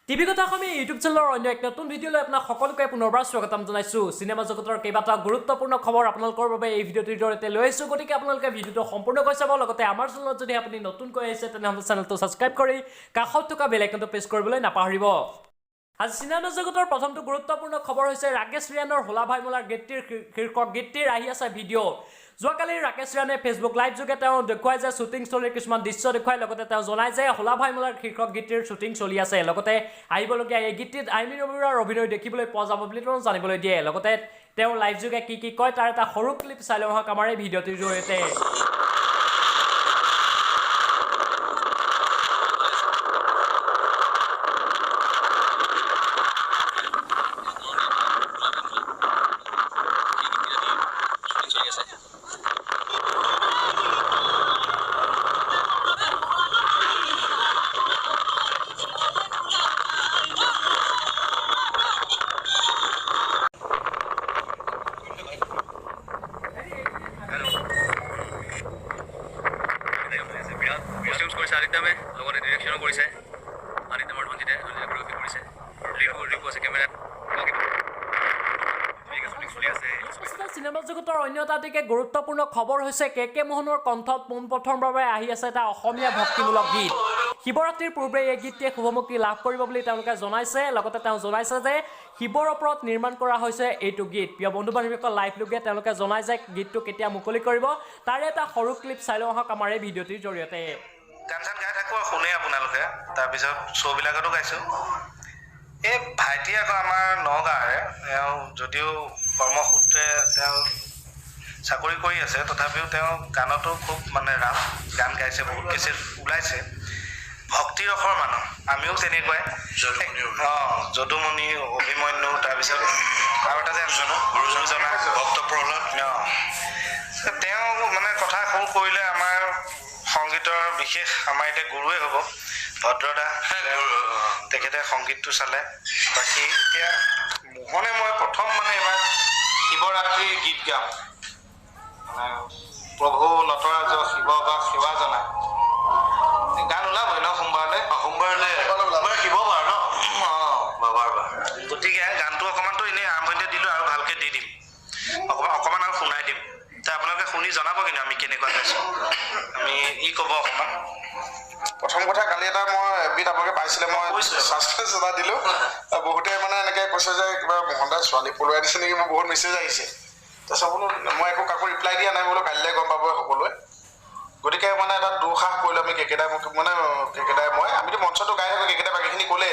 TV কথা অসমীয়া YouTube চেনেলৰ অন্য এক নতুন ভিডিঅ'লৈ আপোনাক সকলোকে পুনৰবাৰ স্বাগতম জনাইছোঁ। চিনেমা জগতৰ কেইবাটা গুৰুত্বপূৰ্ণ খবৰ আপোনালোকৰ বাবে এই ভিডিঅ'টিৰ জৰিয়তে লৈ আহিছোঁ। গতিকে আপোনালোকে ভিডিঅ'টো সম্পূৰ্ণকৈ চাব। লগতে আমাৰ চেনেলত যদি আপুনি নতুনকৈ আহিছে তেনেহ'লে চেনেলটো ছাবস্ক্ৰাইব কৰি কাষত থকা বেল আইকনটো প্ৰেছ কৰিবলৈ নাপাহৰিব। আজি চিনেমা জগতৰ প্ৰথমটো গুৰুত্বপূৰ্ণ খবৰ হৈছে ৰাকেশ ৰিয়ানৰ হোলা ভাইমলাৰ গীতটিৰ শীৰ্ষক গীতটিৰ আহি আছে ভিডিঅ'। যোৱাকালি ৰাকেশ ৰিয়ানে ফেচবুক লাইভ যোগে তেওঁ দেখুৱাই যে শ্বুটিং ষ্টৰীৰ কিছুমান দৃশ্য দেখুৱাই লগতে তেওঁ জনাই যে হোলা ভাইমলাৰ শীৰ্ষক গীতটিৰ শ্বুটিং চলি আছে। লগতে আহিবলগীয়া এই গীতটিত আইমিন অৰোৰাৰ অভিনয় দেখিবলৈ পোৱা যাব বুলি তেওঁ জানিবলৈ দিয়ে। লগতে তেওঁ লাইভ যোগে কি কয় তাৰ এটা সৰু ক্লিপ চাই লওঁ আহক আমাৰ এই ভিডিঅ'টিৰ জৰিয়তে। আদিত্য মে লগতে ডিৰেকশ্যনো কৰিছে আদিত্য মৰ্ধনজিতে কোৰিঅগ্ৰাফি কৰিছে লিডো আছে কেমেৰাত চলি আছে। চিনেমা জগতৰ অন্য এটা দিশে গুৰুত্বপূৰ্ণ খবৰ হৈছে কে মোহনৰ কণ্ঠত পোনপ্ৰথমবাৰলৈ আহি আছে এটা অসমীয়া ভক্তিমূলক গীত। শিৱৰাত্ৰিৰ পূৰ্বে এই গীতটিয়ে শুভমুক্তি লাভ কৰিব বুলি তেওঁলোকে জনাইছে। লগতে তেওঁ জনাইছে যে শিৱৰ ওপৰত নিৰ্মাণ কৰা হৈছে এইটো গীত। প্ৰিয় বন্ধু বান্ধৱীসকল লাইভ লোকে তেওঁলোকে জনাই যে গীতটো কেতিয়া মুকলি কৰিব তাৰে এটা সৰু ক্লিপ চাই লওঁ আহক আমাৰ এই ভিডিঅ'টিৰ জৰিয়তে। গান চান গাই থাকোঁ শুনে আপোনালোকে, তাৰপিছত শ্ব'বিলাকতো গাইছোঁ। এই ভাইটি আকৌ আমাৰ নগাঁৱৰে, তেওঁ যদিও কৰ্মসূত্ৰে তেওঁ চাকৰি কৰি আছে তথাপিও তেওঁ গানতো খুব মানে ৰাপ গান গাইছে, বহুত কেছেট ওলাইছে। ভক্তি ৰসৰ মানুহ, আমিও তেনেকুৱাই। যদুমণি, অভিমন্যু, তাৰপিছত আৰু এটা যে গুৰুজনা ভক্ত প্ৰহ্লাদ। তেওঁ মানে কথা সৰু কৰিলে আমাৰ সংগীতৰ বিশেষ আমাৰ এতিয়া গুৰুৱে হ'ব ভদ্ৰদা, তেখেতে সংগীতটো চালে। বাকী এতিয়া মোহনে মই প্ৰথম মানে এবাৰ শিৱৰাত্ৰিৰ গীত গাম, মানে প্ৰভু নটৰাজ শিৱ বা সেৱা জনাই গান ওলাবই ন সোমবাৰলৈ শিৱ বাৰ ন বাবাৰ বাৰ। গতিকে গানটো অকণমানতো এনেই আৰম্ভণিতে দিলোঁ আৰু ভালকৈ দি দিম, অকণমান আৰু শুনাই দিম। আপোনালোকে শুনি জনাব কিন্তু আমি কেনেকুৱা গাইছোঁ, আমি ক'ব অকণমান। প্ৰথম কথা কালি এটা মই এবিধ আপোনালোকে পাইছিলে, মই ছাবস্ক্ৰাইব জনাই দিলোঁ। বহুতে মানে এনেকৈ কৈছে যে কিবা মোহন দাই ছোৱালী পলুৱাই দিছে নেকি, মোৰ বহুত মেছেজ আহিছে। তাৰপিছত বোলো মই একো কাকো ৰিপ্লাই দিয়া নাই, বোলো কালিলৈ গম পাব সকলোৱে। গতিকে মানে এটা দুঃসাহ কৰিলোঁ আমি কেকেদাই মই আমিতো মঞ্চটো গাই থাকোঁ, কেকেদাই বাকীখিনি ক'লে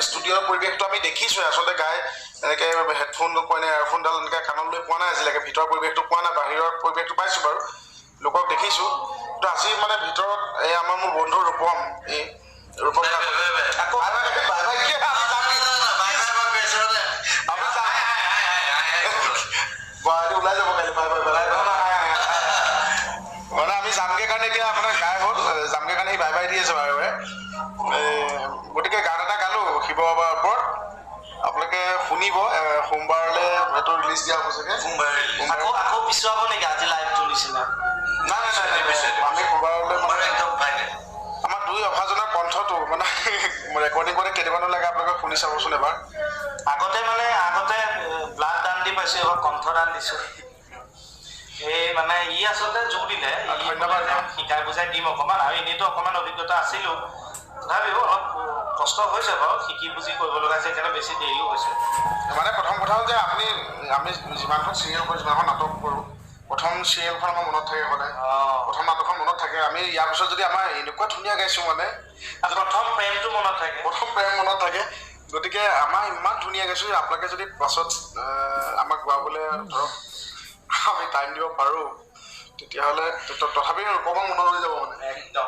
ষ্টুডিঅ'ৰ পৰিৱেশটো আমি দেখিছোঁৱে আচলতে গাই এনেকৈ হেডফোন কইনে এয়াৰফোনডাল এনেকৈ কাণত লৈ পোৱা নাই আজিলৈকে, ভিতৰৰ পৰিৱেশটো পোৱা নাই, বাহিৰৰ পৰিৱেশটো পাইছোঁ বাৰু, লোকক দেখিছোঁ। কিন্তু আজি মানে ভিতৰত এই আমাৰ মোৰ বন্ধু ৰূপম, এই ৰূপম ওলাই যাব কাইলৈ মানে আমি যামগে কাৰণে এতিয়া আপোনাৰ গাই হ'ল, যামগে কাৰণে সি বাই বাই দি আছে বাৰে বাৰে। গতিকে গান এটা গালোঁ শিৱ বাবাৰ ওপৰত, আপোনালোকে শুনিব। সোমবাৰলৈ এইটো ৰিলিজ দিয়া হ'ব চাগে। আকৌ পিছুৱাব নেকি আজি লাইভটো নিচিনা? নাই আমি সোমবাৰলৈ মানে আমাৰ দুই অভাজনৰ কণ্ঠটো মানে ৰেকৰ্ডিং কৰি কেইটামানো লাগে আপোনালোকে শুনি চাবচোন এবাৰ। আগতে ব্লাড দান দি পাইছোঁ, এবাৰ কণ্ঠ দান দিছোঁ। এই মানে ই আচলতে জোৰ দিলে, ধন্যবাদ। শিকাই বুজাই দিম অকণমান, আৰু এনেইতো অকণমান অভিজ্ঞতা আছিলোঁ, তথাপিও অলপ কষ্ট হৈছে বাৰু, শিকি বুজি কৰিব লগা হৈছে, সেইকাৰণে বেছি দেৰিও হৈছে। মানে প্ৰথম কথা হ'ল যে আমি যিমানখন চিৰিয়েল কৰোঁ, যিমানখন নাটক কৰোঁ, প্ৰথম চিৰিয়েলখন আমাৰ মনত থাকে সদায়, প্ৰথম নাটকখন মনত থাকে। আমি ইয়াৰ পিছত যদি আমাৰ এনেকুৱা ধুনীয়া গাইছোঁ মানে প্ৰথম প্ৰেমটো মনত থাকে, গতিকে আমাৰ ইমান ধুনীয়া গাইছোঁ, আপোনালোকে যদি পাছত আমাক গোৱাবলৈ ধৰক আমি টাইম দিব পাৰোঁ তেতিয়াহ'লে তথাপিও ৰূপমক মনত ৰৈ যাব মানে একদম।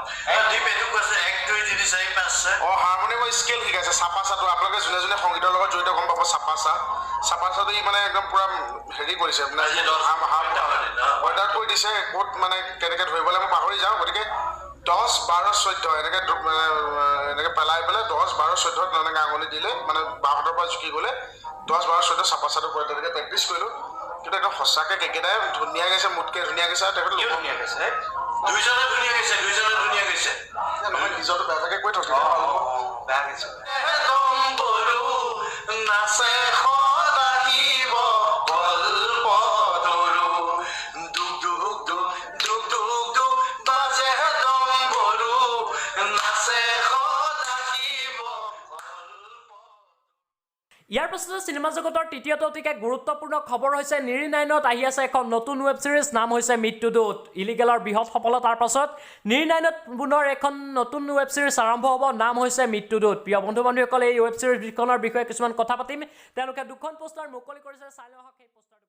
হাৰমনিয়ামৰ স্কেল শিকাইছে, চাপা চাটো আপোনালোকে যোনে যোনে সংগীতৰ লগত জড়িত গম পাব। চাপা চাটো ই মানে একদম পুৰা হেৰি কৰিছে, মানে অৰ্ডাৰ কৰি দিছে, ক'ত মানে কেনেকৈ ধৰিবলৈ মই পাহৰি যাওঁ। গতিকে 10, 12, 14 এনেকৈ পেলাই 10, 12, 14 তেনেকৈ আঙুলি দিলে মানে বাহঁতৰ পৰা জুকি গ'লে 10, 12, 14 চাপা চাটো কৰে, তেনেকৈ প্ৰেক্টিচ কৰিলোঁ। কিন্তু একদম সঁচাকৈ কেকেদাই ধুনীয়া গাইছে, মোতকৈ ধুনীয়া গাইছে, আৰু তেখেতে ধুনীয়া গাইছে, দুইজনে ধুনীয়া গাইছে। নহয় নিজৰটো বেয়াকৈ কৈ থৈছে, বেয়া গাইছে। ইয়াৰ পাছতে চিনেমা জগতৰ তৃতীয়টো অতিকে গুৰুত্বপূৰ্ণ খবৰ হৈছে নিৰ্ণায়নত আহি আছে এখন নতুন ৱেব ছিৰিজ নাম হৈছে মৃত্যুদূত ইলিগেলৰ বৃহৎ সফলতাৰ পাছত নিৰ্ণায়নত পুনৰ এখন নতুন ৱেব ছিৰিজ আৰম্ভ হ'ব নাম হৈছে মৃত্যুদূত প্ৰিয় বন্ধু বান্ধৱীসকল এই ৱেব ছিৰিজখনৰ বিষয়ে কিছুমান কথা পাতিম তেওঁলোকে দুখন পোষ্টাৰ মুকলি কৰিছে চাই লওক সেই পোষ্টাৰ